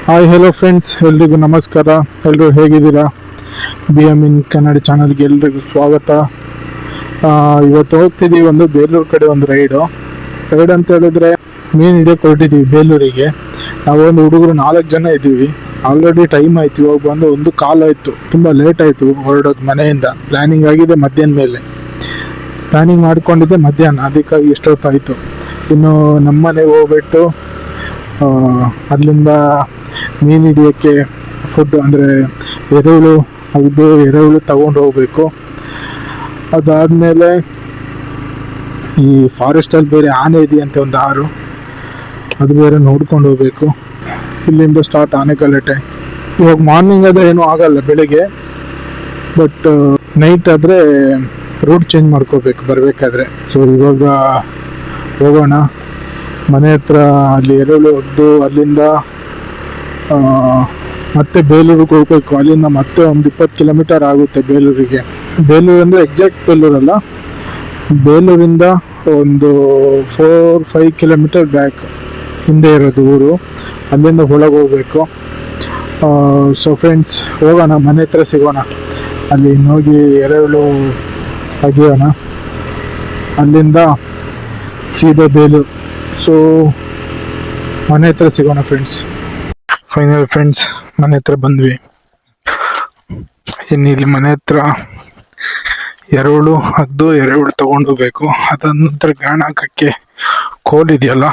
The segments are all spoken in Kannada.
ಹಾಯ್ ಹೆಲೋ ಫ್ರೆಂಡ್ಸ್, ಎಲ್ರಿಗೂ ನಮಸ್ಕಾರ. ಎಲ್ಲರೂ ಹೇಗಿದ್ದೀರಾ? ಬಿ ಎಮ್ ಇನ್ ಕನ್ನಡ ಚಾನಲ್ಗೆ ಎಲ್ರಿಗೂ ಸ್ವಾಗತ. ಇವತ್ತು ಹೋಗ್ತಿದ್ದೀವಿ ಒಂದು ಬೇಲೂರು ಕಡೆ ಒಂದು ರೈಡ್ ಅಂತ ಹೇಳಿದ್ರೆ ಮೀನು ಹಿಡಿಯೋಕೆ ಹೊರಟಿದ್ದೀವಿ ಬೇಲೂರಿಗೆ. ನಾವೊಂದು ಹುಡುಗರು 4 ಜನ ಇದ್ದೀವಿ. ಆಲ್ರೆಡಿ ಟೈಮ್ ಆಯ್ತು, ಇವಾಗ ಬಂದು 1 ಕಾಲ್ ಆಯಿತು. ತುಂಬ ಲೇಟ್ ಆಯಿತು ಹೊರಡೋದು ಮನೆಯಿಂದ. ಪ್ಲ್ಯಾನಿಂಗ್ ಆಗಿದೆ ಮಧ್ಯಾಹ್ನ ಮೇಲೆ, ಪ್ಲ್ಯಾನಿಂಗ್ ಮಾಡ್ಕೊಂಡಿದ್ದೆ ಮಧ್ಯಾಹ್ನ, ಅದಕ್ಕಾಗಿ ಇಷ್ಟೊತ್ತಾಯಿತು. ಇನ್ನು ನಮ್ಮನೆಗೆ ಹೋಗ್ಬಿಟ್ಟು ಅಲ್ಲಿಂದ ಮೀನು ಹಿಡಿಯೋಕ್ಕೆ ಫುಡ್ ಅಂದರೆ ಎರೆಹುಳು ತಗೊಂಡು ಹೋಗಬೇಕು. ಅದಾದಮೇಲೆ ಈ ಫಾರೆಸ್ಟಲ್ಲಿ ಬೇರೆ ಆನೆ ಇದೆಯಂತೆ, ಒಂದು 6, ಅದು ಬೇರೆ ನೋಡ್ಕೊಂಡು ಹೋಗ್ಬೇಕು. ಇಲ್ಲಿಂದ ಸ್ಟಾರ್ಟ್ ಆನೆಕಲ್ಲಟೆ. ಇವಾಗ ಮಾರ್ನಿಂಗ್ ಆದರೆ ಏನೂ ಆಗಲ್ಲ ಬೆಳಿಗ್ಗೆ, ಬಟ್ ನೈಟ್ ಆದರೆ ರೂಟ್ ಚೇಂಜ್ ಮಾಡ್ಕೋಬೇಕು ಬರಬೇಕಾದ್ರೆ. ಸೊ ಇವಾಗ ಹೋಗೋಣ. ಮನೆ ಹತ್ರ ಅಲ್ಲಿ ಎರೆಹುಳು ಹೊಡೆದು ಅಲ್ಲಿಂದ ಮತ್ತೆ ಬೇಲೂರಿಗೆ ಹೋಗ್ಬೇಕು. ಅಲ್ಲಿಂದ ಮತ್ತೆ ಒಂದು 20 ಕಿಲೋಮೀಟರ್ ಆಗುತ್ತೆ ಬೇಲೂರಿಗೆ. ಬೇಲೂರು ಅಂದರೆ ಎಕ್ಸಾಕ್ಟ್ ಬೇಲೂರಲ್ಲ, ಬೇಲೂರಿಂದ ಒಂದು 4-5 ಕಿಲೋಮೀಟರ್ ಬ್ಯಾಕ್ ಹಿಂದೆ ಇರೋದು ಊರು. ಅಲ್ಲಿಂದ ಒಳಗೆ ಹೋಗ್ಬೇಕು. ಸೊ ಫ್ರೆಂಡ್ಸ್, ಹೋಗೋಣ, ಮನೆ ಹತ್ರ ಸಿಗೋಣ. ಅಲ್ಲಿ ಹೋಗಿ ಎರೆಹುಳು ತೆಗಿಯೋಣ. ಅಲ್ಲಿಂದ ಸೀದಾ ಬೇಲೂರು. ಸೊ ಮನೆ ಹತ್ರ ಸಿಗೋಣ ಫ್ರೆಂಡ್ಸ್. ಫೈನಲ್ ಫ್ರೆಂಡ್ಸ್, ಮನೆ ಹತ್ರ ಬಂದ್ವಿ. ಇನ್ನು ಇಲ್ಲಿ ಮನೆ ಹತ್ರ ಎರೆಹುಳು ತಗೊಂಡು ಹೋಗ್ಬೇಕು. ಅದಾದ ನಂತರ ಗಾಣ ಹಾಕಕ್ಕೆ ಕೋಲ್ ಇದೆಯಲ್ಲ,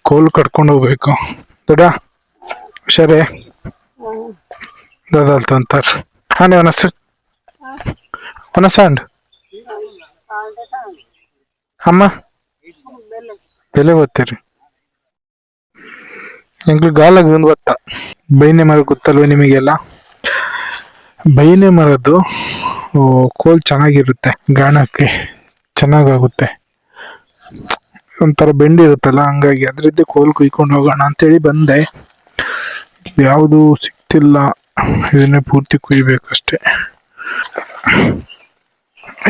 ಕೋಲ್ ಕಟ್ಕೊಂಡು ಹೋಗ್ಬೇಕು. ದೊಡ್ಡ ಹುಷಾರೇ ದಾದಲ್ತ ಅಂತಾರೆ. ಹಾನೆ ಒನಸಂಡ್ ಅಮ್ಮ ಬೆಲೆ ಓದ್ತೀರಿ. ಎಂಗ್ಳು ಗಾಲಾಗ ಒಂದು ಗೊತ್ತ, ಬೈನೆ ಮರ ಗೊತ್ತಲ್ವ ನಿಮಗೆಲ್ಲ? ಬೈನೆ ಮರದ್ದು ಕೋಲ್ ಚೆನ್ನಾಗಿರುತ್ತೆ, ಗಾಣಕ್ಕೆ ಚೆನ್ನಾಗಾಗುತ್ತೆ. ಒಂಥರ ಬೆಂಡ್ ಇರುತ್ತಲ್ಲ, ಹಂಗಾಗಿ ಅದರದ್ದೇ ಕೋಲ್ ಕುಯ್ಕೊಂಡು ಹೋಗೋಣ ಅಂತೇಳಿ ಬಂದೆ. ಯಾವುದು ಸಿಕ್ತಿಲ್ಲ, ಇದನ್ನೇ ಪೂರ್ತಿ ಕುಯ್ಬೇಕಷ್ಟೆ.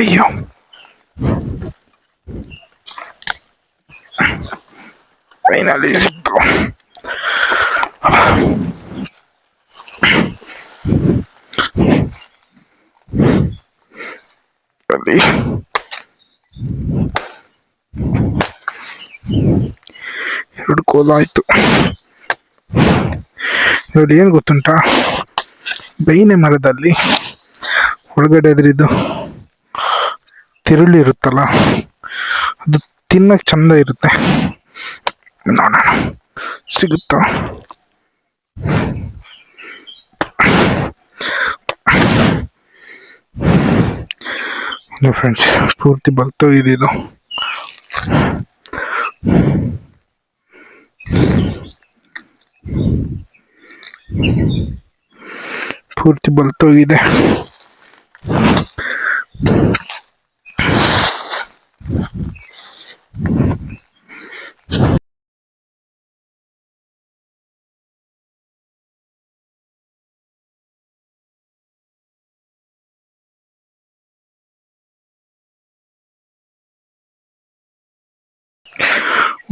ಅಯ್ಯೋ, ಫೈನಲಿ ಸಿಕ್ತು. ಎರಡು ಕೋಲ್ ಆಯ್ತು. ನೋಡಿ, ಏನ್ ಗೊತ್ತುಂಟಾ, ಬೈನೆ ಮರದಲ್ಲಿ ಒಳಗಡೆ ಅದ್ರಿದ್ದು ತಿರುಳಿ ಇರುತ್ತಲ್ಲ, ಅದು ತಿನ್ನಕ್ ಚಂದ ಇರುತ್ತೆ. ನೋಡೋಣ ಸಿಗುತ್ತಾ. ಫ್ರೆಂಡ್ಸ್, ಪೂರ್ತಿ ಬಲ್ತೋಗಿದೆ ಇದು. ಪೂರ್ತಿ ಬಲ್ತೋಗಿದೆ.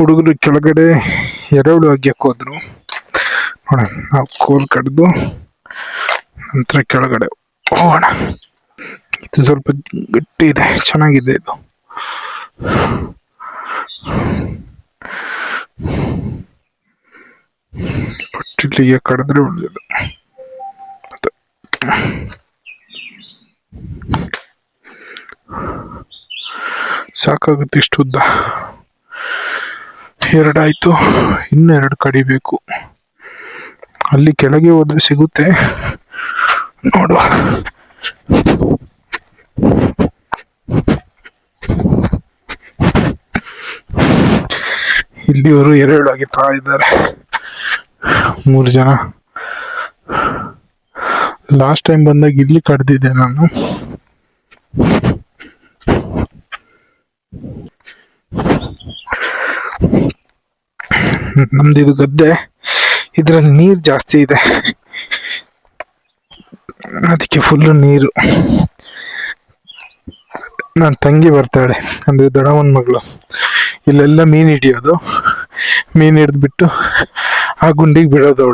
ಹುಡುಗರು ಕೆಳಗಡೆ ಎರೆಹುಳು ಅಗ್ಯಕ್ಕೆ ಹೋದ್ರು. ನೋಡೋಣ, ನಾವು ಕೋಲ್ ಕಡ್ದು ನಂತರ ಕೆಳಗಡೆ ಹೋಗೋಣ. ಇದು ಸ್ವಲ್ಪ ಗಟ್ಟಿ ಇದೆ, ಚೆನ್ನಾಗಿದೆ ಇದು. ಪಟ್ಟಿಲಿಗೆ ಕಡಿದ್ರೆ ಒಳ್ಳೆಯದು. ಸಾಕಾಗುತ್ತೆ ಇಷ್ಟು ಉದ್ದ. 2 ಆಯ್ತು, ಇನ್ನು 2 ಕಡಿಬೇಕು. ಅಲ್ಲಿ ಕೆಳಗೆ ಹೋದ್ರೆ ಸಿಗುತ್ತೆ, ನೋಡುವ. ಇಲ್ಲಿಯವರು ಎರೆಹುಳು ಅಗಿತಾ ಇದ್ದಾರೆ, 3 ಜನ. ಲಾಸ್ಟ್ ಟೈಮ್ ಬಂದಾಗ ಇಲ್ಲಿ ಕಡ್ದಿದ್ದೆ ನಾನು. ನಮ್ದು ಇದು ಗದ್ದೆ, ಇದ್ರಲ್ಲಿ ನೀರು ಜಾಸ್ತಿ ಇದೆ, ಅದಕ್ಕೆ ಫುಲ್ಲು ನೀರು. ನನ್ನ ತಂಗಿ ಬರ್ತಾಳೆ, ಅಂದ್ರೆ ದೊಡ್ಡಮ್ಮನ ಮಗಳು. ಇಲ್ಲೆಲ್ಲ ಮೀನು ಹಿಡಿಯೋದು, ಮೀನು ಹಿಡಿದ್ಬಿಟ್ಟು ಆ ಗುಂಡಿಗೆ ಬಿಡೋದು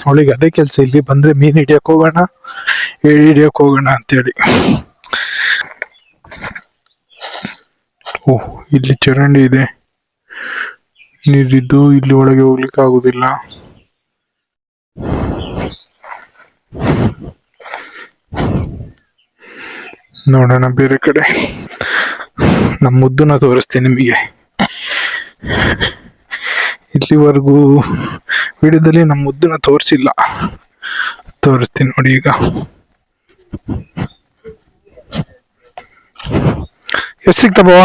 ಅವಳಿಗೆ ಅದೇ ಕೆಲಸ. ಇಲ್ಲಿ ಬಂದರೆ ಮೀನು ಹಿಡಿಯೋಕೆ ಹೋಗೋಣ, ಏಡಿ ಹಿಡಿಯೋಕೆ ಹೋಗೋಣ ಅಂತೇಳಿ. ಓಹ್, ಇಲ್ಲಿ ಚರಂಡಿ ಇದೆ, ನೀರಿದ್ದು ಇಲ್ಲಿ ಒಳಗೆ ಹೋಗ್ಲಿಕ್ಕೆ ಆಗುದಿಲ್ಲ. ನೋಡೋಣ ಬೇರೆ ಕಡೆ. ನಮ್ಮ ಮುದ್ದನ್ನ ತೋರಿಸ್ತೀನಿ ನಿಮಗೆ. ಇಲ್ಲಿವರೆಗೂ ವಿಡಿಯೋದಲ್ಲಿ ನಮ್ಮ ಮುದ್ದನ್ನ ತೋರಿಸಿಲ್ಲ, ತೋರಿಸ್ತೀನಿ ನೋಡಿ ಈಗ. ಎಷ್ಟು ಸಿಗ್ತಬವ?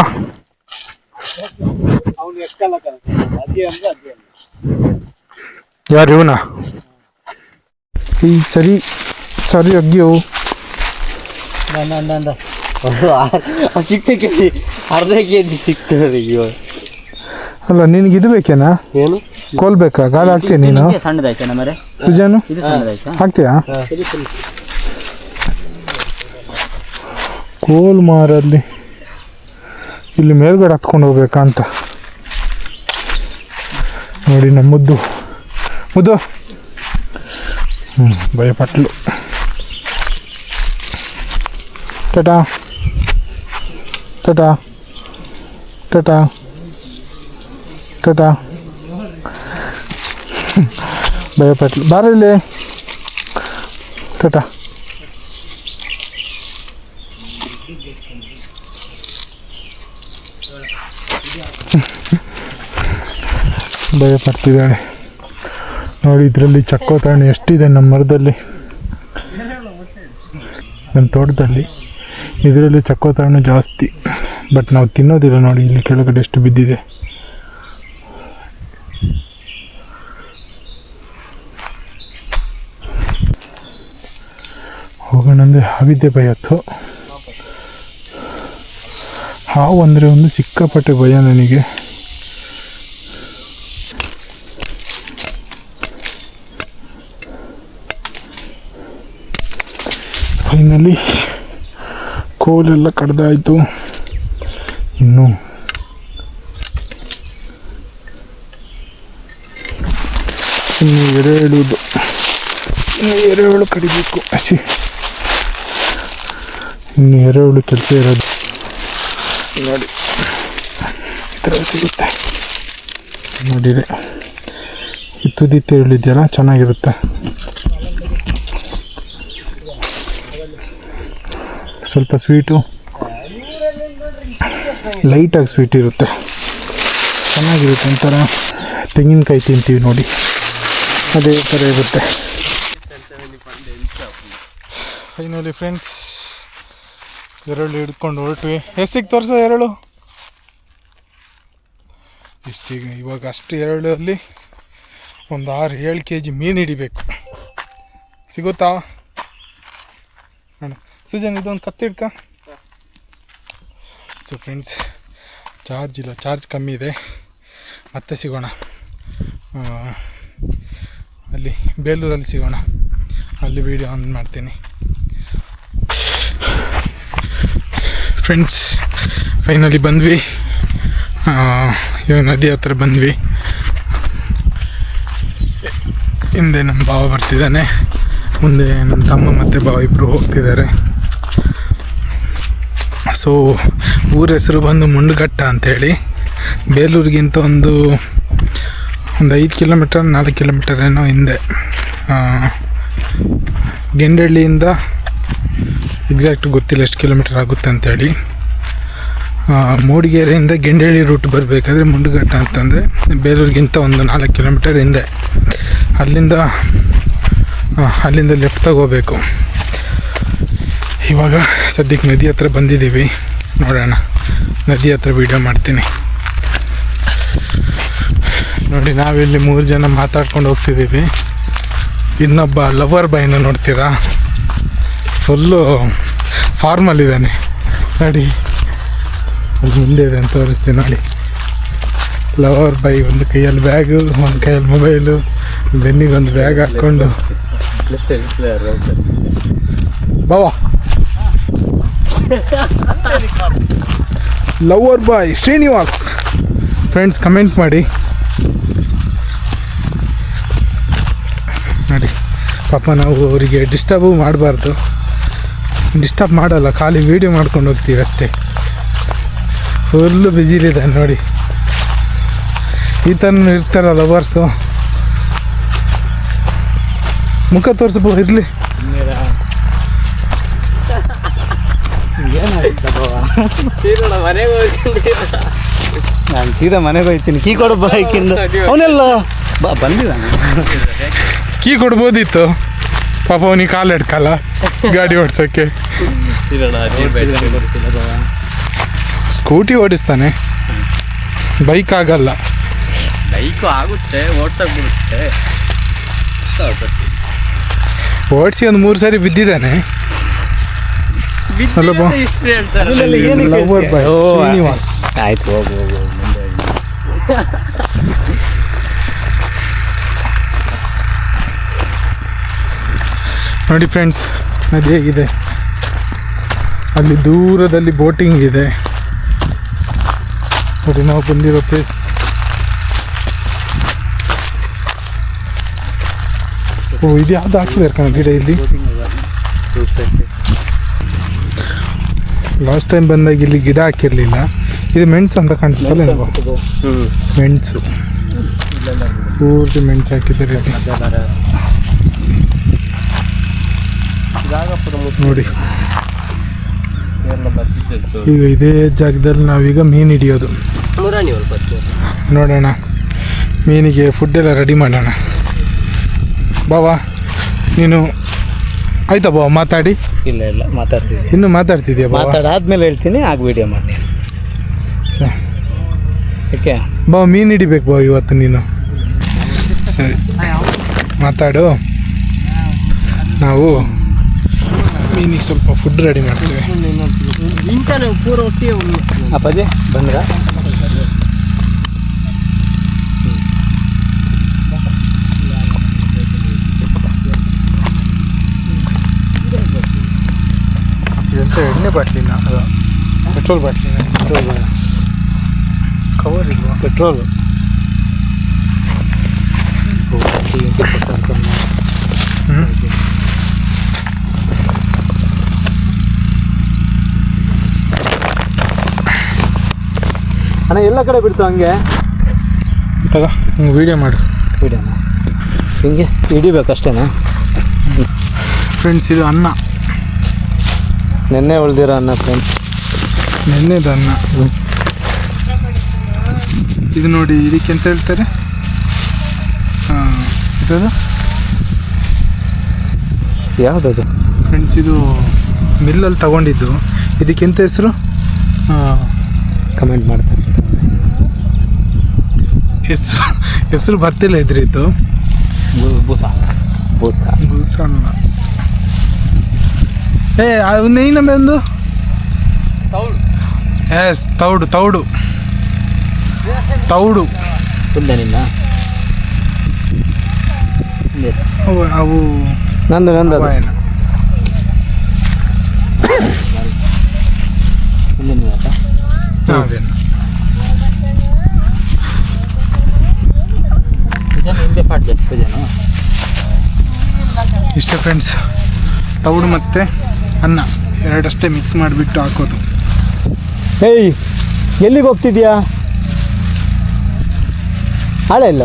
ಯಾರು ಇವನ? ಈ ಸರಿ ಸರಿ ಅಗ್ಗಿಯವು ಸಿಕ್ತಕ್ಕೆ ಅರ್ಧ ಕೆಜಿ ಸಿಗ್ತದೆ. ಅಲ್ಲ, ನಿನಗೆ ಇದು ಬೇಕೇನಾ? ಏನು ಕೋಲ್ ಬೇಕಾ? ಗಾಳಿ ಹಾಕ್ತೀಯ ನೀನು? ಸಣ್ಣದಾಯ್ತಾ ಮರೆ ಸುಜಾನು ಹಾಕ್ತೀಯಾ? ಕೋಲ್ ಮಾರಲ್ಲಿ ಇಲ್ಲಿ ಮೇಲ್ಗಡೆ ಹತ್ಕೊಂಡು ಹೋಗ್ಬೇಕಾ ಅಂತ ನೋಡಿ. ನಮ್ಮ ಮುದ್ದು ಭಯಪಟ್ಲು. ಟಾಟಾ ಟಾಟಾ ಟಾಟಾ ಟಾಟಾ. ಭಯಪಟ್ಲು. ಬಾರಲ್ಲಿ ಟಾಟಾ. ಭಯಪಡ್ತಿದ್ದಾಳೆ ನೋಡಿ. ಇದರಲ್ಲಿ ಚಕ್ಕೋತರಣೆ ಎಷ್ಟಿದೆ ನಮ್ಮ ಮರದಲ್ಲಿ, ನಮ್ಮ ತೋಟದಲ್ಲಿ. ಇದರಲ್ಲಿ ಚಕ್ಕೋತರಣೆ ಜಾಸ್ತಿ, ಬಟ್ ನಾವು ತಿನ್ನೋದಿಲ್ಲ. ನೋಡಿ ಇಲ್ಲಿ ಕೆಳಗಡೆ ಎಷ್ಟು ಬಿದ್ದಿದೆ. ಹೋಗೋಣಂದರೆ ಹಾವಿದ್ದೆ ಭಯ. ಹಾವು ಅಂದರೆ ಒಂದು ಸಿಕ್ಕಾಪಟ್ಟೆ ಭಯ ನನಗೆ. ಫೈನಲಿ ಕೋಲೆಲ್ಲ ಕಡ್ದಾಯಿತು. ಇನ್ನು ಎರೆಹುಳು, ಎರೆಹುಳು ಕಡಿಬೇಕು. ಇನ್ನು ಎರೆಹುಳು ಕೆಲಸ ಇರೋದು ನೋಡಿ. ಈ ಥರ ಸಿಗುತ್ತೆ ನೋಡಿದೆ. ಈ ತುದಿ ತೆರಳಿದೆಯಲ್ಲ, ಚೆನ್ನಾಗಿರುತ್ತೆ. ಸ್ವಲ್ಪ ಸ್ವೀಟು, ಲೈಟಾಗಿ ಸ್ವೀಟ್ ಇರುತ್ತೆ, ಚೆನ್ನಾಗಿರುತ್ತೆ. ಒಂಥರ ತೆಂಗಿನಕಾಯಿ ತಿಂತೀವಿ ನೋಡಿ, ಅದೇ ಥರ ಇರುತ್ತೆ. ಫೈನಲಿ ಫ್ರೆಂಡ್ಸ್, ಎರೆಹುಳು ಹಿಡ್ಕೊಂಡು ಹೊರಟ್ವಿ. ಎಷ್ಟಿಗೆ ತೋರಿಸೋ ಎರೆಹುಳು? ಇಷ್ಟೀಗ ಇವಾಗ ಅಷ್ಟು ಎರೆಹುಳಲ್ಲಿ ಒಂದು 6-7 kg ಮೀನು ಹಿಡಿಬೇಕು. ಸಿಗುತ್ತಾ ಅಣ್ಣ? ಸುಜನ್ ಇದೊಂದು ಕತ್ತಿ ಹಿಡ್ಕ. ಸೊ ಫ್ರೆಂಡ್ಸ್, ಚಾರ್ಜ್ ಇಲ್ಲ, ಚಾರ್ಜ್ ಕಮ್ಮಿ ಇದೆ. ಮತ್ತೆ ಸಿಗೋಣ, ಅಲ್ಲಿ ಬೇಲೂರಲ್ಲಿ ಸಿಗೋಣ. ಅಲ್ಲಿ ವೀಡಿಯೋ ಆನ್ ಮಾಡ್ತೀನಿ. ಫ್ರೆಂಡ್ಸ್, ಫೈನಲಿ ಬಂದ್ವಿ. ಇವಾಗ ನದಿ ಹತ್ರ ಬಂದ್ವಿ. ಹಿಂದೆ ನಮ್ಮ ಭಾವ ಬರ್ತಿದ್ದಾನೆ, ಮುಂದೆ ನನ್ನ ತಮ್ಮ ಮತ್ತು ಭಾವ ಇಬ್ಬರು ಹೋಗ್ತಿದ್ದಾರೆ. ಸೊ ಊರ ಹೆಸರು ಬಂದು ಮುಂಡಘಟ್ಟ ಅಂಥೇಳಿ. ಬೇಲೂರಿಗಿಂತ ಒಂದು 5 ಕಿಲೋಮೀಟರ್ 4 ಕಿಲೋಮೀಟರ್ ಏನೋ ಹಿಂದೆ. ಗೆಂಡಳ್ಳಿಯಿಂದ ಎಕ್ಸಾಕ್ಟ್ ಗೊತ್ತಿಲ್ಲ ಎಷ್ಟು ಕಿಲೋಮೀಟರ್ ಆಗುತ್ತೆ ಅಂಥೇಳಿ. ಮೂಡಿಗೆರೆಯಿಂದ ಗೆಂಡಳ್ಳಿ ರೂಟ್ ಬರಬೇಕಾದ್ರೆ ಮುಂಡಘಟ್ಟ ಅಂತಂದರೆ ಬೇಲೂರಿಗಿಂತ ಒಂದು 4 ಕಿಲೋಮೀಟರ್ ಹಿಂದೆ. ಅಲ್ಲಿಂದ ಲೆಫ್ಟ್ ತಗೋಬೇಕು. ಇವಾಗ ಸದ್ಯಕ್ಕೆ ನದಿ ಹತ್ರ ಬಂದಿದ್ದೀವಿ. ನೋಡೋಣ, ನದಿ ಹತ್ರ ವೀಡಿಯೋ ಮಾಡ್ತೀನಿ ನೋಡಿ. ನಾವಿಲ್ಲಿ 3 ಜನ ಮಾತಾಡ್ಕೊಂಡು ಹೋಗ್ತಿದ್ದೀವಿ. ಇನ್ನೊಬ್ಬ ಲವರ್ ಬಾಯ್ನ ನೋಡ್ತೀರಾ, ಫುಲ್ಲು ಫಾರ್ಮಲ್ಲಿದ್ದಾನೆ ನೋಡಿ. ಅಲ್ಲಿ ಮುಂದೆ ಇದೆ ಅಂತ ತೋರಿಸ್ತೀನಿ ನೋಡಿ. ಲವರ್ ಬಾಯ್, ಒಂದು ಕೈಯಲ್ಲಿ ಬ್ಯಾಗು, ಒಂದು ಕೈಯಲ್ಲಿ ಮೊಬೈಲು, ಬೆನ್ನಿಗೆ ಒಂದು ಬ್ಯಾಗ್ ಹಾಕ್ಕೊಂಡು. ಬಾವಾ lover boy Srinivas. Friends, comment ಮಾಡಿ ನೋಡಿ ಪಾಪ ನಾವು ಅವರಿಗೆ ಡಿಸ್ಟರ್ಬು ಮಾಡಬಾರ್ದು, ಡಿಸ್ಟರ್ಬ್ ಮಾಡಲ್ಲ, ಖಾಲಿ ವೀಡಿಯೋ ಮಾಡ್ಕೊಂಡು ಹೋಗ್ತೀವಿ ಅಷ್ಟೇ. ಫುಲ್ಲು ಬ್ಯುಸಿಲಿದೆ ನೋಡಿ, ಈ ಥರ ಇರ್ತಾರಲ್ಲ ಲವರ್ಸು. ಮುಖ ತೋರಿಸ್ಬೋದು ಇರಲಿ. ನಾನು ಸೀದಾ ಮನೆಗೆ ಹೋಗ್ತೀನಿ, ಕೀ ಕೊಡು ಬೈಕಿಂದ. ಅವನೆಲ್ಲ ಬಂದಿದ್ದಾನೆ, ಕೀ ಕೊಡ್ಬೋದಿತ್ತು, ಪಾಪ ಅವನಿಗೆ ಕಾಲು ಎಡ್ಕಲ್ಲ ಗಾಡಿ ಓಡಿಸೋಕ್ಕೆ. ಸ್ಕೂಟಿ ಓಡಿಸ್ತಾನೆ, ಬೈಕ್ ಆಗಲ್ಲ. ಬೈಕು ಆಗುತ್ತೆ, ಓಡ್ಸಕ್ ಬಿಡುತ್ತೆ. ಓಡಿಸಿ ಒಂದು 3 ಸಾರಿ ಬಿದ್ದಿದ್ದಾನೆ. Lover boy Srinivas. ಆಯ್ತು, ಹೋಗು ಹೋಗು. ನೋಡಿ ಫ್ರೆಂಡ್ಸ್, ಅದು ಹೇಗಿದೆ, ಅಲ್ಲಿ ದೂರದಲ್ಲಿ ಬೋಟಿಂಗ್ ಇದೆ ನೋಡಿ. ನಾವು ಬಂದಿರೋ ಪ್ಲೇಸ್ ಇದು ಯಾವ್ದು ಹಾಕಿದ್ದಾರೆ ಕಣ ಗಿಡ ಇಲ್ಲಿ. ಲಾಸ್ಟ್ ಟೈಮ್ ಬಂದಾಗ ಇಲ್ಲಿ ಗಿಡ ಹಾಕಿರಲಿಲ್ಲ. ಇದು ಮೆಣಸು ಅಂತ ಕಾಣಿಸ್ತಲ್ಲ ಇಲ್ವಾ? ಮೆಣಸು, ಪೂರ್ತಿ ಮೆಣಸು ಹಾಕಿದ್ದಾರೆ ನೋಡಿ. ಈಗ ಇದೇ ಜಾಗದಲ್ಲಿ ನಾವೀಗ ಮೀನು ಹಿಡಿಯೋದು. ನೋಡೋಣ, ಮೀನಿಗೆ ಫುಡ್ಡೆಲ್ಲ ರೆಡಿ ಮಾಡೋಣ. ಬಾವಾ ನೀನು ಆಯ್ತಾ ಬಾವ ಮಾತಾಡಿ? ಇಲ್ಲ ಇಲ್ಲ, ಮಾತಾಡ್ತಿದ್ದೆ. ಇನ್ನು ಮಾತಾಡ್ತಿದ್ಯಾ? ಮಾತಾಡಾದ್ಮೇಲೆ ಹೇಳ್ತೀನಿ, ಆಗ ವಿಡಿಯೋ ಮಾಡಿ. ಓಕೆ ಬಾವ, ಮೀನು ಹಿಡಿಬೇಕು ಬಾವ ಇವತ್ತು ನೀನು. ಸರಿ ಮಾತಾಡು. ನಾವು ಮೀನಿಗೆ ಸ್ವಲ್ಪ ಫುಡ್ ರೆಡಿ ಮಾಡ್ತೀವಿ. ಅಪ್ಪಾಜಿ ಬಂದ್ರ? ಇದಂತ ಎಣ್ಣೆ ಬಾಟ್ಲಿನ, ಪೆಟ್ರೋಲ್ ಬಾಟ್ಲಿನ. ಕವರ್ ಇಲ್ವಾ? ಪೆಟ್ರೋಲ್. ಅಣ್ಣ ಎಲ್ಲ ಕಡೆ ಬಿಡ್ಸು ಹಂಗೆ. ತಗ ಹಿಂಗೆ ವೀಡಿಯೋ ಮಾಡು. ವಿಡಿಯೋನ ಹಿಂಗೆ ಹಿಡಿಬೇಕಷ್ಟೇನಾ? ಫ್ರೆಂಡ್ಸ್, ಇದು ಅನ್ನ, ನೆನ್ನೆ ಉಳ್ದಿರೋ ಅನ್ನ ಫ್ರೆಂಡ್ಸ್. ನೆನ್ನೆದು ಅನ್ನ. ಇದು ನೋಡಿ, ಇದಕ್ಕೆ ಎಂತ ಹೇಳ್ತಾರೆ? ಇದದು ಯಾವುದದು ಫ್ರೆಂಡ್ಸ್? ಇದು ಮಿಲ್ಲಲ್ಲಿ ತಗೊಂಡಿದ್ದು. ಇದಕ್ಕೆಂತ ಹೆಸರು? ಕಮೆಂಟ್ ಮಾಡ್ತಾರೆ. ಹೆಸರು ಬರ್ತಿಲ್ಲ ಇದ್ರಿದ್ದು. ಬೂಸ ಬೂಸ ಬೂಸ ಅನ್ನ. ಇನ್ನೊಮ್ಮೆ ಒಂದು ಎಸ್, ತೌಡು ತೌಡು ತೌಡು. ತುಂದೆ ನಿನ್ನ ಅವು ನಂದು ನಂದು ಹವಾಯನ. ಅದೇನು ಇಷ್ಟೇ ಫ್ರೆಂಡ್ಸ್, ತೌಡು ಮತ್ತು ಅನ್ನ ಎರಡಷ್ಟೇ ಮಿಕ್ಸ್ ಮಾಡಿಬಿಟ್ಟು ಹಾಕೋದು. ಏಯ್, ಎಲ್ಲಿಗೆ ಹೋಗ್ತಿದ್ಯಾ? ಹಾಳೆ ಇಲ್ಲ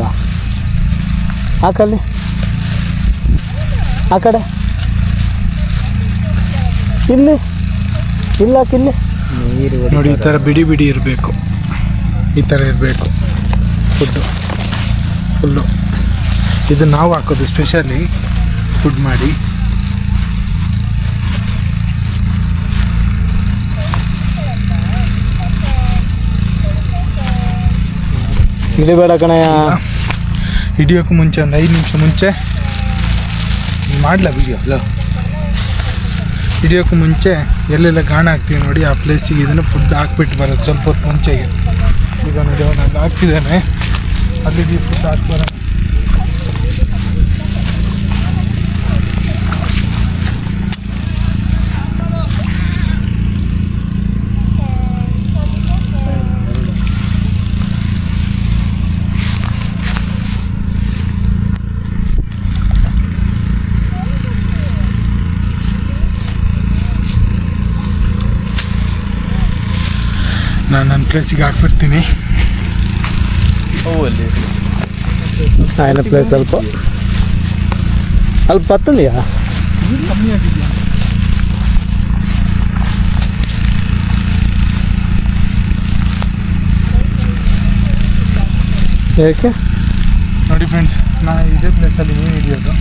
ಹಾಕಲ್ಲಿ, ಆ ಕಡೆ ಇಲ್ಲಿ ಇಲ್ಲ, ಹಾಕಿಲ್ಲಿ ನೋಡಿ. ಈ ಥರ ಬಿಡಿ ಬಿಡಿ ಇರಬೇಕು, ಈ ಥರ ಇರಬೇಕು ಫುಡ್ಡು ಫುಲ್ಲು. ಇದು ನಾವು ಹಾಕೋದು ಸ್ಪೆಷಲಿ ಫುಡ್ ಮಾಡಿ. ಇಳಿಬೇಡ ಕಣಯ್ಯ. ಹಿಡಿಯೋಕ್ಕೂ ಮುಂಚೆ ಒಂದು 5 ನಿಮಿಷ ಮುಂಚೆ ಮಾಡಲ ವಿಡಿಯೋ ಅಲ್ಲ. ಹಿಡಿಯೋಕ್ಕೂ ಮುಂಚೆ ಎಲ್ಲೆಲ್ಲ ಗಾಣ ಹಾಕ್ತೀವಿ ನೋಡಿ, ಆ ಪ್ಲೇಸಿಗೆ ಇದನ್ನು ಫುಡ್ ಹಾಕ್ಬಿಟ್ಟು ಬರೋದು ಸ್ವಲ್ಪ ಹೊತ್ತು ಮುಂಚೆಗೆ. ಈಗ ನೋಡಿ ಅವನು ಅಲ್ಲಿ ಹಾಕ್ತಿದ್ದಾನೆ, ಅಲ್ಲಿಗೆ ಫುಡ್ ಹಾಕ್ಬಾರ. ನಾನು ನನ್ನ ಪ್ಲೇಸಿಗೆ ಹಾಕ್ಬಿಡ್ತೀನಿ. ఆయన ప్లేస్ ಸ್ವಲ್ಪ ಅಲ್ಲಿ ಪತ್ತಂದಿಯಾ ಕಮ್ಮಿ ಆಗಿದೆಯಾ? ಏಕೆ ನೋಡಿ ಫ್ರೆಂಡ್ಸ್, ನಾನು ಇದೇ ಪ್ಲೇಸಲ್ಲಿ ಮೀನು ಹಿಡಿಯೋದು.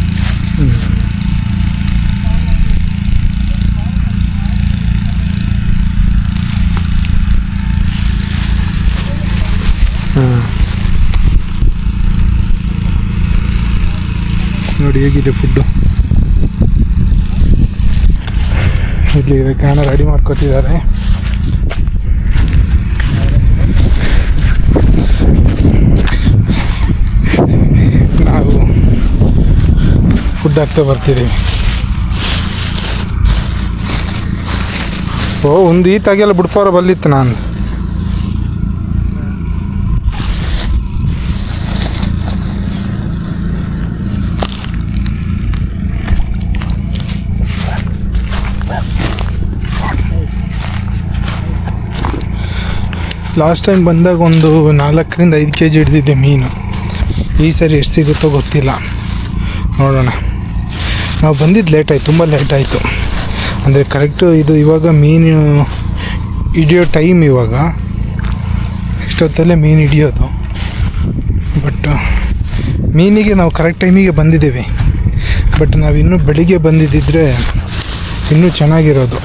ನೋಡಿ ಹೇಗಿದೆ ಫುಡ್ಡು. ಇಲ್ಲಿ ಇದಕ್ಕೆ ರೆಡಿ ಮಾಡ್ಕೊತಿದ್ದಾರೆ. ನಾವು ಫುಡ್ ಹಾಕ್ತಾ ಬರ್ತಿದ್ದೀವಿ. ಒಂದು ಈತಾಗೆಲ್ಲ ಬಿಡ್ಪಾರ ಬಲ್ಲಿತ್ತು ನಾನು. ಲಾಸ್ಟ್ ಟೈಮ್ ಬಂದಾಗ ಒಂದು 4-5 kg ಹಿಡ್ದಿದ್ದೆ ಮೀನು. ಈ ಸರಿ ಎಷ್ಟು ಸಿಗುತ್ತೋ ಗೊತ್ತಿಲ್ಲ, ನೋಡೋಣ. ನಾವು ಬಂದಿದ್ದು ಲೇಟ್ ಆಯಿತು, ತುಂಬ ಲೇಟ್ ಆಯಿತು. ಅಂದರೆ ಕರೆಕ್ಟು ಇದು ಇವಾಗ ಮೀನು ಹಿಡಿಯೋ ಟೈಮ್. ಇವಾಗ ಇಷ್ಟೊತ್ತಲ್ಲೇ ಮೀನು ಹಿಡಿಯೋದು. ಬಟ್ ಮೀನಿಗೆ ನಾವು ಕರೆಕ್ಟ್ ಟೈಮಿಗೆ ಬಂದಿದ್ದೀವಿ. ಬಟ್ ನಾವು ಇನ್ನೂ ಬೆಳಿಗ್ಗೆ ಬಂದಿದ್ದಿದ್ರೆ ಇನ್ನೂ ಚೆನ್ನಾಗಿರೋದು.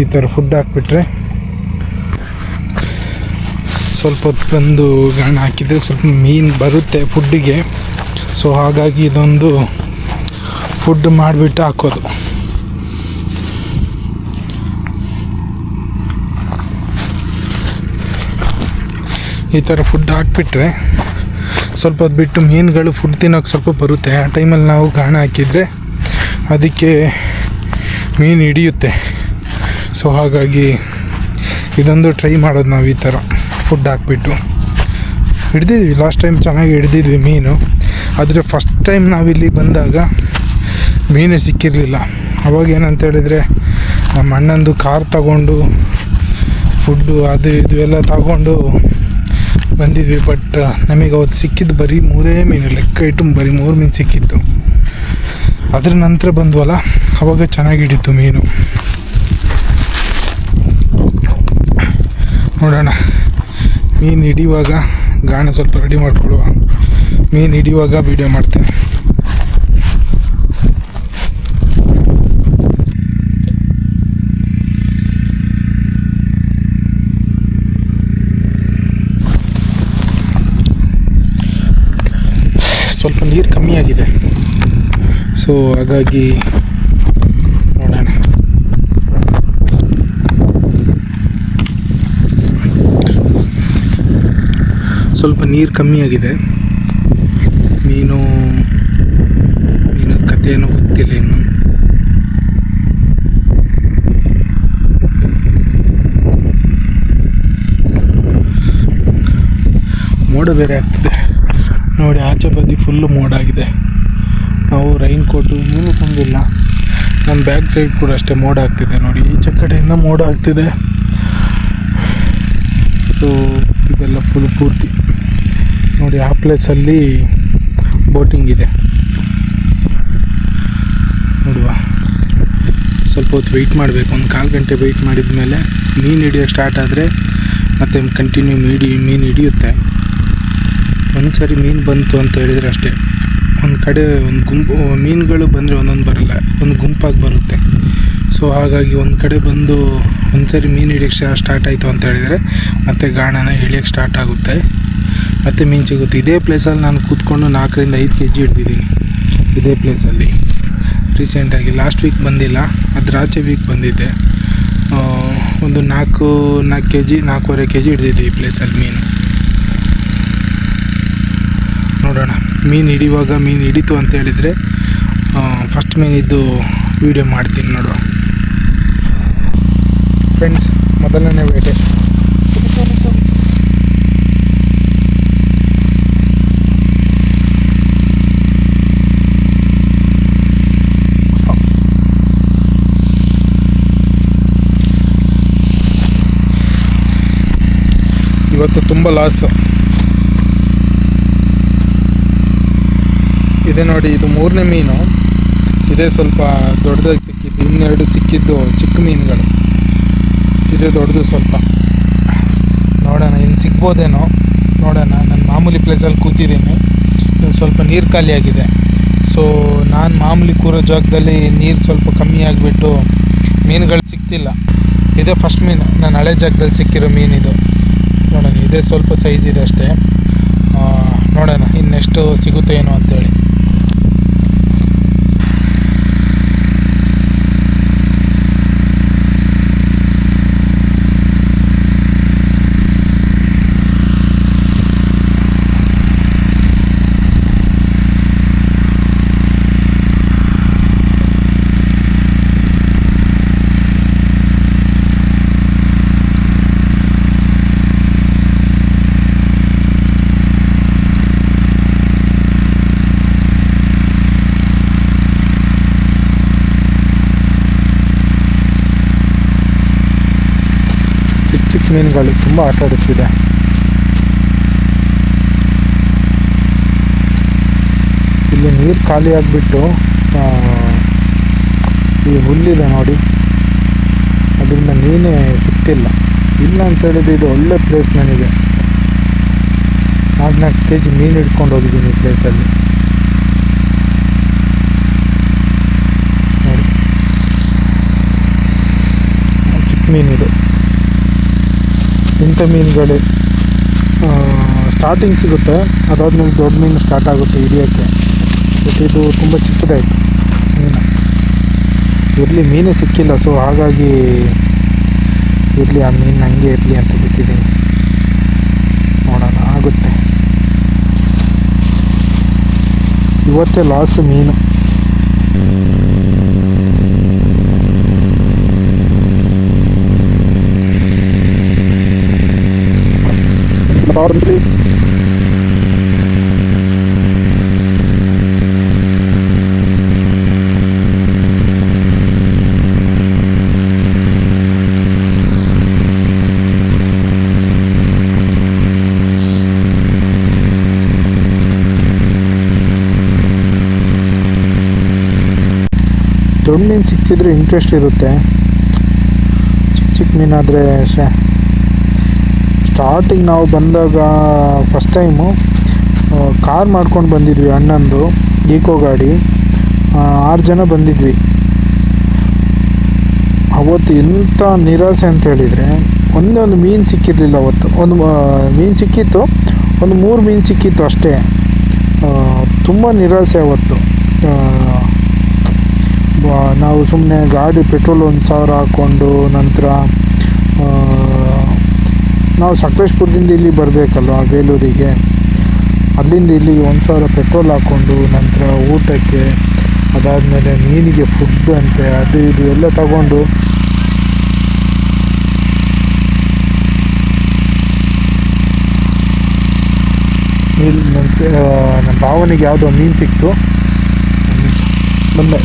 ಈ ಥರ ಫುಡ್ ಹಾಕ್ಬಿಟ್ರೆ ಸ್ವಲ್ಪ ಹೊತ್ತು ಬಂದು ಗಾಣ ಹಾಕಿದರೆ ಸ್ವಲ್ಪ ಮೀನು ಬರುತ್ತೆ ಫುಡ್ಡಿಗೆ. ಸೊ ಹಾಗಾಗಿ ಇದೊಂದು ಫುಡ್ ಮಾಡಿಬಿಟ್ಟು ಹಾಕೋದು. ಈ ಥರ ಫುಡ್ ಹಾಕ್ಬಿಟ್ರೆ ಸ್ವಲ್ಪ ಹೊತ್ತು ಬಿಟ್ಟು ಮೀನುಗಳು ಫುಡ್ ತಿನ್ನೋಕೆ ಸ್ವಲ್ಪ ಬರುತ್ತೆ. ಆ ಟೈಮಲ್ಲಿ ನಾವು ಗಾಣ ಹಾಕಿದರೆ ಅದಕ್ಕೆ ಮೀನು ಹಿಡಿಯುತ್ತೆ. ಸೊ ಹಾಗಾಗಿ ಇದೊಂದು ಟ್ರೈ ಮಾಡೋದು ನಾವು. ಈ ಥರ ಫುಡ್ ಹಾಕ್ಬಿಟ್ಟು ಹಿಡ್ದಿದ್ವಿ. ಲಾಸ್ಟ್ ಟೈಮ್ ಚೆನ್ನಾಗಿ ಹಿಡ್ದಿದ್ವಿ ಮೀನು. ಆದರೆ ಫಸ್ಟ್ ಟೈಮ್ ನಾವಿಲ್ಲಿ ಬಂದಾಗ ಮೀನೇ ಸಿಕ್ಕಿರಲಿಲ್ಲ. ಅವಾಗ ಏನಂತ ಹೇಳಿದರೆ ನಮ್ಮ ಅಣ್ಣಂದು ಕಾರ್ ತಗೊಂಡು ಫುಡ್ಡು ಅದು ಇದು ಎಲ್ಲ ತಗೊಂಡು ಬಂದಿದ್ವಿ. ಬಟ್ ನಮಗೆ ಅವತ್ತು ಸಿಕ್ಕಿದ್ದು ಬರೀ 3 ಮೀನು, ಲೆಕ್ಕ ಇಟ್ಟು ಬರೀ 3 ಮೀನು ಸಿಕ್ಕಿತ್ತು. ಅದ್ರ ನಂತರ ಬಂದ್ವಲ್ಲ, ಅವಾಗ ಚೆನ್ನಾಗಿ ಹಿಡಿತು ಮೀನು. ನೋಡೋಣ, ಮೀನು ಹಿಡಿಯುವಾಗ ಗಾಣ ಸ್ವಲ್ಪ ರೆಡಿ ಮಾಡ್ಕೊಳ್ಳುವ. ಮೀನು ಹಿಡಿಯುವಾಗ ವೀಡಿಯೋ ಮಾಡ್ತೇನೆ. ಸ್ವಲ್ಪ ನೀರು ಕಮ್ಮಿ ಆಗಿದೆ. ಸೊ ಹಾಗಾಗಿ ನೋಡೋಣ. ಸ್ವಲ್ಪ ನೀರು ಕಮ್ಮಿ ಆಗಿದೆ. ಮೀನು ಕತೆ ಏನೋ ಗೊತ್ತಿಲ್ಲ ಇನ್ನು. ಮೋಡ ಬೇರೆ ಆಗ್ತಿದೆ ನೋಡಿ. ಆಚೆ ಬದಿ ಫುಲ್ಲು ಮೋಡ ಆಗಿದೆ. ನಾವು ರೈನ್ ಕೋಟು ಏನು ತಂದಿಲ್ಲ. ನನ್ನ ಬ್ಯಾಕ್ ಸೈಡ್ ಕೂಡ ಅಷ್ಟೇ ಮೋಡ ಆಗ್ತಿದೆ ನೋಡಿ. ಈಚೆ ಕಡೆಯಿಂದ ಮೋಡ ಆಗ್ತಿದೆ. ಸೊ ಇದೆಲ್ಲ ಫುಲ್ ಪೂರ್ತಿ ನೋಡಿ. ಆ ಪ್ಲೇಸಲ್ಲಿ ಬೋಟಿಂಗ್ ಇದೆ ನೋಡುವ. ಸ್ವಲ್ಪ ಹೊತ್ತು ವೆಯ್ಟ್ ಮಾಡಬೇಕು. ಒಂದು 1/4 ಗಂಟೆ ವೆಯ್ಟ್ ಮಾಡಿದ ಮೇಲೆ ಮೀನು ಹಿಡಿಯೋಕ್ಕೆ ಸ್ಟಾರ್ಟ್ ಆದರೆ ಮತ್ತೆ ಕಂಟಿನ್ಯೂ ಮೀನು ಹಿಡಿಯುತ್ತೆ. ಒಂದು ಸರಿ ಮೀನು ಬಂತು ಅಂತ ಹೇಳಿದರೆ ಅಷ್ಟೇ. ಒಂದು ಕಡೆ ಒಂದು ಗುಂಪು ಮೀನುಗಳು ಬಂದರೆ ಒಂದೊಂದು ಬರಲ್ಲ, ಒಂದು ಗುಂಪಾಗಿ ಬರುತ್ತೆ. ಸೊ ಹಾಗಾಗಿ ಒಂದು ಕಡೆ ಬಂದು ಒಂದು ಸರಿ ಮೀನು ಹಿಡಿಯೋಕ್ಕೆ ಸ್ಟಾರ್ಟ್ ಆಯಿತು ಅಂತ ಹೇಳಿದರೆ ಮತ್ತೆ ಗಾಣನ ಹಿಡಿಯೋಕ್ಕೆ ಸ್ಟಾರ್ಟ್ ಆಗುತ್ತೆ. ಮತ್ತು ಮೀನು ಸಿಗುತ್ತೆ. ಇದೇ ಪ್ಲೇಸಲ್ಲಿ ನಾನು ಕೂತ್ಕೊಂಡು 4-5 kg ಹಿಡ್ದಿದ್ದೀನಿ. ಇದೇ ಪ್ಲೇಸಲ್ಲಿ ರೀಸೆಂಟಾಗಿ. ಲಾಸ್ಟ್ ವೀಕ್ ಬಂದಿಲ್ಲ, ಅದ್ರ ಆಚೆ ವೀಕ್ ಬಂದಿದ್ದೆ. ಒಂದು 4 kg 4.5 kg ಹಿಡ್ದಿದ್ದೆ ಈ ಪ್ಲೇಸಲ್ಲಿ ಮೀನು. ನೋಡೋಣ, ಮೀನು ಹಿಡಿಯುವಾಗ ಮೀನು ಹಿಡಿತು ಅಂತ ಹೇಳಿದರೆ ಫಸ್ಟ್ ಮೀನಿದ್ದು ವೀಡಿಯೋ ಮಾಡ್ತೀನಿ ನೋಡುವ. ಫ್ರೆಂಡ್ಸ್, ಮೊದಲನೇ ಬೇಟೆ. ಇವತ್ತು ತುಂಬ ಲಾಸು ಇದೆ ನೋಡಿ. ಇದು 3ನೇ ಮೀನು. ಇದೇ ಸ್ವಲ್ಪ ದೊಡ್ಡದಾಗಿ ಸಿಕ್ಕಿದ್ದು, ಇನ್ನೆರಡು ಸಿಕ್ಕಿದ್ದು ಚಿಕ್ಕ ಮೀನುಗಳು. ಇದೇ ದೊಡ್ಡದು ಸ್ವಲ್ಪ. ನೋಡೋಣ ಇನ್ನು ಸಿಗ್ಬೋದೇನೋ, ನೋಡೋಣ. ನಾನು ಮಾಮೂಲಿ ಪ್ಲೇಸಲ್ಲಿ ಕೂತಿದ್ದೀನಿ, ಸ್ವಲ್ಪ ನೀರು ಖಾಲಿಯಾಗಿದೆ. ಸೊ ನಾನು ಮಾಮೂಲಿ ಕೂರೋ ಜಾಗದಲ್ಲಿ ನೀರು ಸ್ವಲ್ಪ ಕಮ್ಮಿ ಆಗಿಬಿಟ್ಟು ಮೀನುಗಳು ಸಿಗ್ತಿಲ್ಲ. ಇದೇ ಫಸ್ಟ್ ಮೀನು ನಾನು ಹಳೆ ಜಾಗದಲ್ಲಿ ಸಿಕ್ಕಿರೋ ಮೀನಿದು. ನೋಡೋಣ, ಇದೇ ಸ್ವಲ್ಪ ಸೈಜ್ ಇದೆ ಅಷ್ಟೇ. ನೋಡೋಣ ಇನ್ನೆಷ್ಟು ಸಿಗುತ್ತೆ ಏನೋ ಅಂತೇಳಿ. ಮೀನುಗಳು ತುಂಬ ಆಟ ಆಡುತ್ತಿದೆ. ಇಲ್ಲಿ ನೀರು ಖಾಲಿ ಆಗಿಬಿಟ್ಟು ಈ ಹುಲ್ಲಿದೆ ನೋಡಿ, ಅದರಿಂದ ಮೀನೇ ಸಿಗ್ತಿಲ್ಲ. ಇಲ್ಲ ಅಂತ ಹೇಳಿದ್ರೆ ಇದು ಒಳ್ಳೆ ಪ್ಲೇಸ್. ನನಗೆ 4 kg ಮೀನು ಹಿಡ್ಕೊಂಡು ಹೋಗಿದ್ದೀನಿ ಈ ಪ್ಲೇಸಲ್ಲಿ. ನೋಡಿ, ಚಿಕ್ಕ ಮೀನಿದು. ಇಂಥ ಮೀನುಗಳೇ ಸ್ಟಾರ್ಟಿಂಗ್ ಸಿಗುತ್ತೆ, ಅದಾದ್ಮೇಲೆ ದೊಡ್ಡ ಮೀನು ಸ್ಟಾರ್ಟ್ ಆಗುತ್ತೆ ಹಿಡಿಯೋಕ್ಕೆ. ಬಟ್ ಇದು ತುಂಬ ಚಿಕ್ಕದಾಯಿತು ಮೀನು. ಇರಲಿ, ಮೀನೇ ಸಿಕ್ಕಿಲ್ಲ. ಸೊ ಹಾಗಾಗಿ ಇರಲಿ, ಆ ಮೀನು ಹಂಗೆ ಇರಲಿ ಅಂತ ಬಿಟ್ಟಿದ್ದೀನಿ. ನೋಡೋಣ ಆಗುತ್ತೆ. ಇವತ್ತೇ ಲಾಸ್ ಮೀನು. ದೊಡ್ಡ ಮೀನು ಸಿಕ್ಕಿದ್ರೆ ಇಂಟ್ರೆಸ್ಟ್ ಇರುತ್ತೆ. ಚಿಕ್ಕ ಮೀನಾದರೆ ಸ್ಟಾರ್ಟಿಂಗ್ ನಾವು ಬಂದಾಗ ಫಸ್ಟ್ ಟೈಮು ಕಾರ್ ಮಾಡ್ಕೊಂಡು ಬಂದಿದ್ವಿ. ಅಣ್ಣಂದು ಈಕೋ ಗಾಡಿ, 6 ಜನ ಬಂದಿದ್ವಿ. ಅವತ್ತು ಎಂಥ ನಿರಾಸೆ ಅಂತ ಹೇಳಿದರೆ, ಒಂದೇ ಒಂದು ಮೀನು ಸಿಕ್ಕಿರಲಿಲ್ಲ. ಅವತ್ತು ಒಂದು ಮೀನು ಸಿಕ್ಕಿತ್ತು, ಒಂದು 3 ಮೀನು ಸಿಕ್ಕಿತ್ತು ಅಷ್ಟೇ. ತುಂಬ ನಿರಾಸೆ ಅವತ್ತು. ನಾವು ಸುಮ್ಮನೆ ಗಾಡಿ ಪೆಟ್ರೋಲ್ 1000 ಹಾಕ್ಕೊಂಡು, ನಂತರ ನಾವು ಸಕಲೇಶ್ಪುರದಿಂದ ಇಲ್ಲಿ ಬರಬೇಕಲ್ವ ಬೇಲೂರಿಗೆ, ಅಲ್ಲಿಂದ ಇಲ್ಲಿಗೆ 1000 ಪೆಟ್ರೋಲ್ ಹಾಕ್ಕೊಂಡು, ನಂತರ ಊಟಕ್ಕೆ, ಅದಾದಮೇಲೆ ಮೀನಿಗೆ ಫುಡ್ ಅಂತೆ, ಅದು ಇದು ಎಲ್ಲ ತಗೊಂಡು ಇಲ್ಲಿ ನಮ್ಮ ಭಾವನಿಗೆ ಯಾವುದೋ ಮೀನು ಸಿಕ್ತು. ಬಂದೆ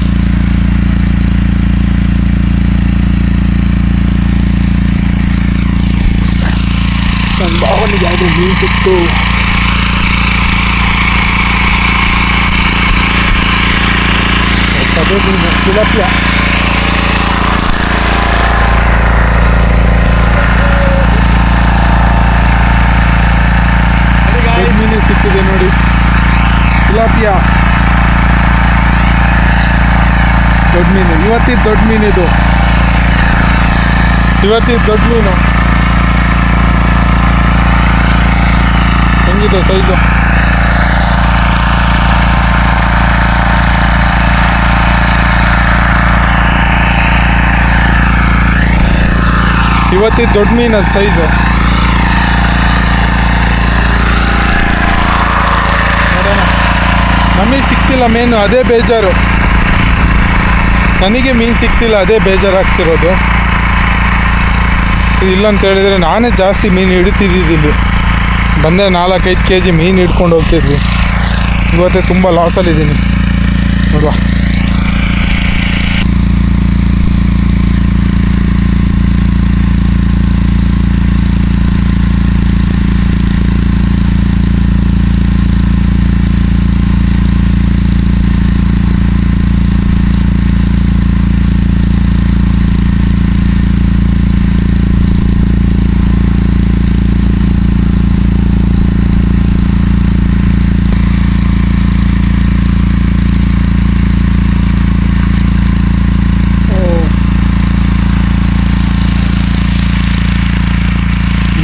ನನ್ನ ಭಾವನಿಗೆ ಯಾವುದೋ ಮೀನು ಸಿಕ್ತು. ತಿಲಾಪಿಯ ಮೀನು ಸಿಕ್ಕಿದೆ ನೋಡಿ, ತಿಲಾಪಿಯ ದೊಡ್ಡ ಮೀನು. ಇವತ್ತಿದ್ದು ದೊಡ್ಡ ಮೀನಿದು, ಇವತ್ತಿದ್ದು ದೊಡ್ಡ ಮೀನು. ಹೆಂಗಿದೆ ಸೈಜು? ಇವತ್ತಿದ್ದು ದೊಡ್ಡ ಮೀನು ಅದು ಸೈಜು. ನೋಡೋಣ, ನಮಗೆ ಸಿಕ್ತಿಲ್ಲ ಮೀನು, ಅದೇ ಬೇಜಾರು. ನನಗೆ ಮೀನು ಸಿಕ್ತಿಲ್ಲ, ಅದೇ ಬೇಜಾರಾಗ್ತಿರೋದು. ಇಲ್ಲ ಅಂತ ಹೇಳಿದರೆ ನಾನೇ ಜಾಸ್ತಿ ಮೀನು ಹಿಡಿತಿದ್ದಿದ್ದು. ಬಂದರೆ 4-5 kg ಮೀನು ಹಿಡ್ಕೊಂಡು ಹೋಗ್ತಿದ್ವಿ. ಇವತ್ತೇ ತುಂಬ ಲಾಸಲ್ಲಿದ್ದೀನಿ ನೋಡುವ.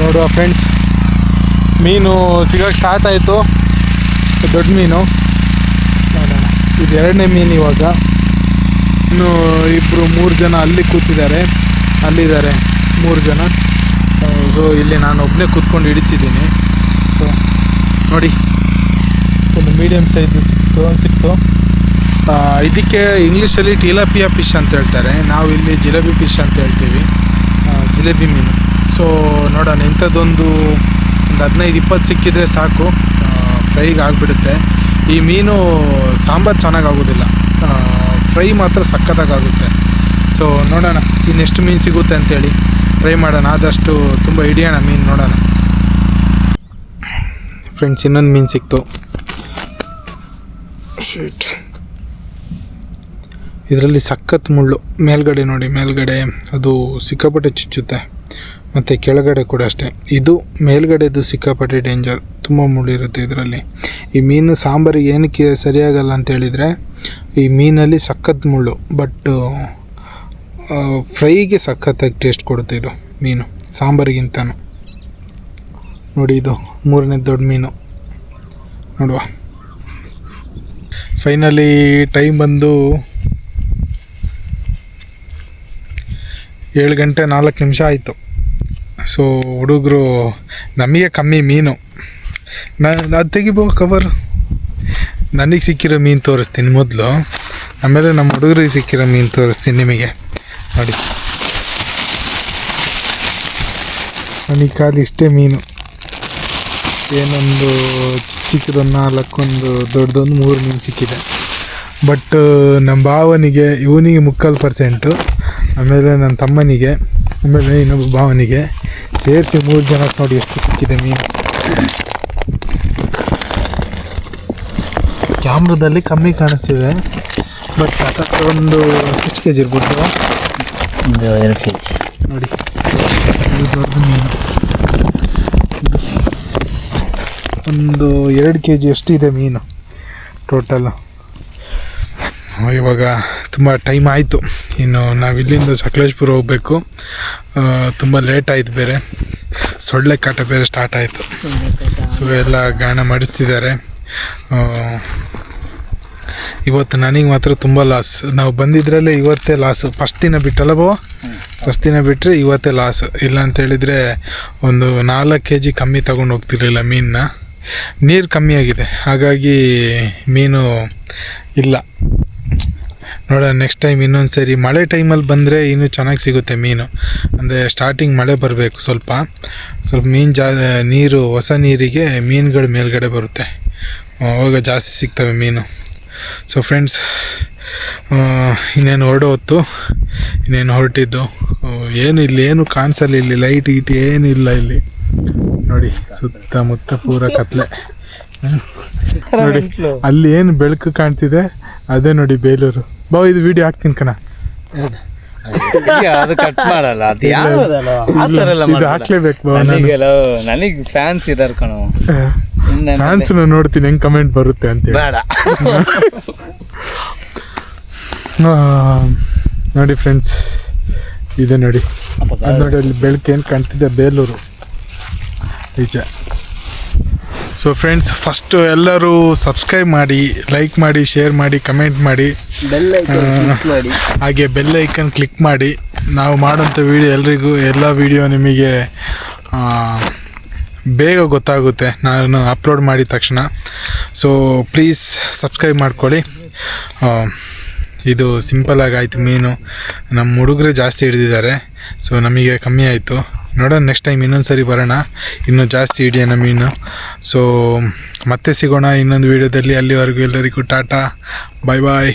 ನೋಡುವ ಫ್ರೆಂಡ್ಸ್, ಮೀನು ಸಿಗೋಕ್ಕೆ ಸ್ಟಾರ್ಟ್ ಆಯಿತು. ದೊಡ್ಡ ಮೀನು ನೋಡೋಣ. ಇದು 2ನೇ ಮೀನು. ಇವಾಗ ಇನ್ನು 2-3 ಜನ ಅಲ್ಲಿ ಕೂತಿದ್ದಾರೆ, ಅಲ್ಲಿದ್ದಾರೆ 3 ಜನ. ಸೊ ಇಲ್ಲಿ ನಾನು ಒಬ್ಬನೇ ಕೂತ್ಕೊಂಡು ಹಿಡಿತಿದ್ದೀನಿ. ಸೊ ನೋಡಿ, ಒಂದು ಮೀಡಿಯಮ್ ಸೈಜ್ ಸಿಕ್ತು. ಇದಕ್ಕೆ ಇಂಗ್ಲೀಷಲ್ಲಿ ಟಿಲಾಪಿಯಾ ಫಿಶ್ ಅಂತ ಹೇಳ್ತಾರೆ, ನಾವು ಇಲ್ಲಿ ಜಿಲೇಬಿ ಫಿಶ್ ಅಂತ ಹೇಳ್ತೀವಿ, ಜಿಲೇಬಿ ಮೀನು. ಸೊ ನೋಡೋಣ, ಇಂಥದ್ದೊಂದು 15-20 ಸಿಕ್ಕಿದರೆ ಸಾಕು, ಫ್ರೈಗೆ ಆಗಿಬಿಡುತ್ತೆ. ಈ ಮೀನು ಸಾಂಬಾರು ಚೆನ್ನಾಗಾಗೋದಿಲ್ಲ, ಫ್ರೈ ಮಾತ್ರ ಸಖತ್ತಾಗುತ್ತೆ. ಸೊ ನೋಡೋಣ ಇನ್ನೆಷ್ಟು ಮೀನು ಸಿಗುತ್ತೆ ಅಂತೇಳಿ ಟ್ರೈ ಮಾಡೋಣ. ಆದಷ್ಟು ತುಂಬ ಹಿಡಿಯೋಣ ಮೀನು, ನೋಡೋಣ. ಫ್ರೆಂಡ್ಸ್, ಇನ್ನೊಂದು ಮೀನು ಸಿಕ್ತು. ಇದರಲ್ಲಿ ಸಖತ್ ಮುಳ್ಳು, ಮೇಲ್ಗಡೆ ನೋಡಿ, ಮೇಲ್ಗಡೆ ಅದು ಸಿಕ್ಕಾಪಟ್ಟೆ ಚುಚ್ಚುತ್ತೆ, ಮತ್ತು ಕೆಳಗಡೆ ಕೂಡ ಅಷ್ಟೇ. ಇದು ಮೇಲ್ಗಡೆದು ಸಿಕ್ಕಾಪಟ್ಟೆ ಡೇಂಜರ್, ತುಂಬ ಮುಳ್ಳಿರುತ್ತೆ ಇದರಲ್ಲಿ. ಈ ಮೀನು ಸಾಂಬಾರಿಗೆ ಏನಕ್ಕೆ ಸರಿಯಾಗಲ್ಲ ಅಂತೇಳಿದರೆ, ಈ ಮೀನಲ್ಲಿ ಸಖತ್ ಮುಳ್ಳು, ಬಟ್ ಫ್ರೈಗೆ ಸಖತ್ತಾಗಿ ಟೇಸ್ಟ್ ಕೊಡುತ್ತೆ ಇದು ಮೀನು, ಸಾಂಬಾರಿಗಿಂತನೂ. ನೋಡಿ, ಇದು 3ನೇ ದೊಡ್ಡ ಮೀನು ನೋಡುವ. ಫೈನಲಿ ಟೈಮ್ ಬಂದು 7:04 ಆಯಿತು. ಸೊ ಹುಡುಗರು, ನಮಗೆ ಕಮ್ಮಿ ಮೀನು, ಅದು ತೆಗಿಬೋ ಕವರ್. ನನಗೆ ಸಿಕ್ಕಿರೋ ಮೀನು ತೋರಿಸ್ತೀನಿ ಮೊದಲು, ಆಮೇಲೆ ನಮ್ಮ ಹುಡುಗರಿಗೆ ಸಿಕ್ಕಿರೋ ಮೀನು ತೋರಿಸ್ತೀನಿ ನಿಮಗೆ. ನೋಡಿ, ನನಗೆ ಖಾಲಿ ಇಷ್ಟೇ ಮೀನು. ಏನೊಂದು ಚಿಕ್ಕದೊಂದು 4, ಒಂದು ದೊಡ್ಡದೊಂದು 3 ಮೀನು ಸಿಕ್ಕಿದೆ. ಬಟ್ ನಮ್ಮ ಭಾವನಿಗೆ, ಇವನಿಗೆ 3/4%, ಆಮೇಲೆ ನನ್ನ ತಮ್ಮನಿಗೆ, ಆಮೇಲೆ ಇನ್ನೊಬ್ಬ ಭಾವನಿಗೆ ಸೇರಿಸಿ 3 ಜನಕ್ಕೆ ನೋಡಿ ಎಷ್ಟು ಸಿಕ್ಕಿದೆ ಮೀನು. ಕ್ಯಾಮ್ರದಲ್ಲಿ ಕಮ್ಮಿ ಕಾಣಿಸ್ತಿದೆ, ಬಟ್ ಹತ್ತತ್ರ ಒಂದು ಎಷ್ಟು kg ಇರ್ಬೋದು? 2 kg ನೋಡಿ, ಇದು ದೊಡ್ಡ ಮೀನು. ಒಂದು 2 kg ಅಷ್ಟಿದೆ ಮೀನು ಟೋಟಲ್. ಇವಾಗ ತುಂಬ ಟೈಮ್ ಆಯಿತು, ಇನ್ನು ನಾವಿಲ್ಲಿಂದ ಸಕಲೇಶ್ಪುರ ಹೋಗಬೇಕು. ತುಂಬ ಲೇಟ್ ಆಯಿತು, ಬೇರೆ ಸೊಳ್ಳೆ ಕಾಟ ಬೇರೆ ಸ್ಟಾರ್ಟ್ ಆಯಿತು. ಸೊ ಎಲ್ಲ ಗಾಣ ಮಾಡಿಸ್ತಿದ್ದಾರೆ. ಇವತ್ತು ನನಗೆ ಮಾತ್ರ ತುಂಬ ಲಾಸ್. ನಾವು ಬಂದಿದ್ರಲ್ಲೇ ಇವತ್ತೇ ಲಾಸು. ಫಸ್ಟ್ ದಿನ ಬಿಟ್ಟಲ್ಲ ಬೋ, ಫಸ್ಟ್ ದಿನ ಬಿಟ್ಟರೆ ಇವತ್ತೇ ಲಾಸು. ಇಲ್ಲ ಅಂತೇಳಿದರೆ ಒಂದು 4 kg ಕಮ್ಮಿ ತೊಗೊಂಡು ಹೋಗ್ತಿರ್ಲಿಲ್ಲ ಮೀನನ್ನ. ನೀರು ಕಮ್ಮಿ ಆಗಿದೆ, ಹಾಗಾಗಿ ಮೀನು ಇಲ್ಲ. ನೋಡೋಣ ನೆಕ್ಸ್ಟ್ ಟೈಮ್ ಇನ್ನೊಂದು ಸರಿ ಮಳೆ ಟೈಮಲ್ಲಿ ಬಂದರೆ ಇನ್ನೂ ಚೆನ್ನಾಗಿ ಸಿಗುತ್ತೆ ಮೀನು. ಅಂದರೆ ಸ್ಟಾರ್ಟಿಂಗ್ ಮಳೆ ಬರಬೇಕು, ಸ್ವಲ್ಪ ಮೀನು ನೀರು, ಹೊಸ ನೀರಿಗೆ ಮೀನುಗಳು ಮೇಲ್ಗಡೆ ಬರುತ್ತೆ, ಆವಾಗ ಜಾಸ್ತಿ ಸಿಗ್ತವೆ ಮೀನು. ಸೊ ಫ್ರೆಂಡ್ಸ್, ಇನ್ನೇನು ಹೊರಟಿದ್ದು ಏನು ಇಲ್ಲಿ ಏನು ಕಾಣಿಸಲ್ಲ, ಇಲ್ಲಿ ಲೈಟ್ ಗೀಟ್ ಏನೂ ಇಲ್ಲ ಇಲ್ಲಿ. ನೋಡಿ ಸುತ್ತಮುತ್ತ ಪೂರ ಕತ್ಲೆ. ನೋಡಿ ಅಲ್ಲಿ ಏನು ಬೆಳಕು ಕಾಣ್ತಿದೆ ಅದೇ ನೋಡಿ ಬೇಲೂರು. ಇದು ವಿಡಿಯೋ ಹಾಕ್ತೀನಿ ಕಣ, ಅದು ಕಟ್ ಮಾಡಲ್ಲ, ಅದು ಇದು ಹಾಕ್ಲೇಬೇಕು. ನನಗೆ ಫ್ಯಾನ್ಸ್ ಇದಾರೆ ಕಣ, ಫ್ಯಾನ್ಸ್ ನೋಡ್ತೀನಿ ಹೆಂಗ್ ಕಮೆಂಟ್ ಬರುತ್ತೆ ಅಂತ. ಬೇಡ ನೋಡಿ ಫ್ರೆಂಡ್ಸ್, ಇದೆ ನೋಡಿ, ಅದು ನೋಡಿ ಅಲ್ಲಿ ಬೆಳಕು ಏನು ಕಾಣ್ತಿದೆ, ಬೇಲೂರು ನಿಜ. ಸೊ ಫ್ರೆಂಡ್ಸ್, ಫಸ್ಟು ಎಲ್ಲರೂ ಸಬ್ಸ್ಕ್ರೈಬ್ ಮಾಡಿ, ಲೈಕ್ ಮಾಡಿ, ಶೇರ್ ಮಾಡಿ, ಕಮೆಂಟ್ ಮಾಡಿ, ಹಾಗೆ ಬೆಲ್ ಐಕನ್ ಕ್ಲಿಕ್ ಮಾಡಿ. ನಾವು ಮಾಡೋಂಥ ವೀಡಿಯೋ ಎಲ್ಲ ವೀಡಿಯೋ ನಿಮಗೆ ಬೇಗ ಗೊತ್ತಾಗುತ್ತೆ ನಾನು ಅಪ್ಲೋಡ್ ಮಾಡಿದ ತಕ್ಷಣ. ಸೊ ಪ್ಲೀಸ್ ಸಬ್ಸ್ಕ್ರೈಬ್ ಮಾಡ್ಕೊಳ್ಳಿ. ಇದು ಸಿಂಪಲಾಗಿ ಆಯಿತು ಮೀನು. ನಮ್ಮ ಹುಡುಗರೇ ಜಾಸ್ತಿ ಹಿಡಿದಿದ್ದಾರೆ, ಸೊ ನಮಗೆ ಕಮ್ಮಿ ಆಯಿತು. ನೋಡೋಣ ನೆಕ್ಸ್ಟ್ ಟೈಮ್ ಇನ್ನೊಂದು ಸರಿ ಬರೋಣ, ಇನ್ನೂ ಜಾಸ್ತಿ ಹಿಡಿಯೋಣ ಮೀನು. ಸೊ ಮತ್ತೆ ಸಿಗೋಣ ಇನ್ನೊಂದು ವೀಡಿಯೋದಲ್ಲಿ. ಅಲ್ಲಿವರೆಗೂ ಎಲ್ಲರಿಗೂ ಟಾಟಾ, ಬಾಯ್ ಬಾಯ್.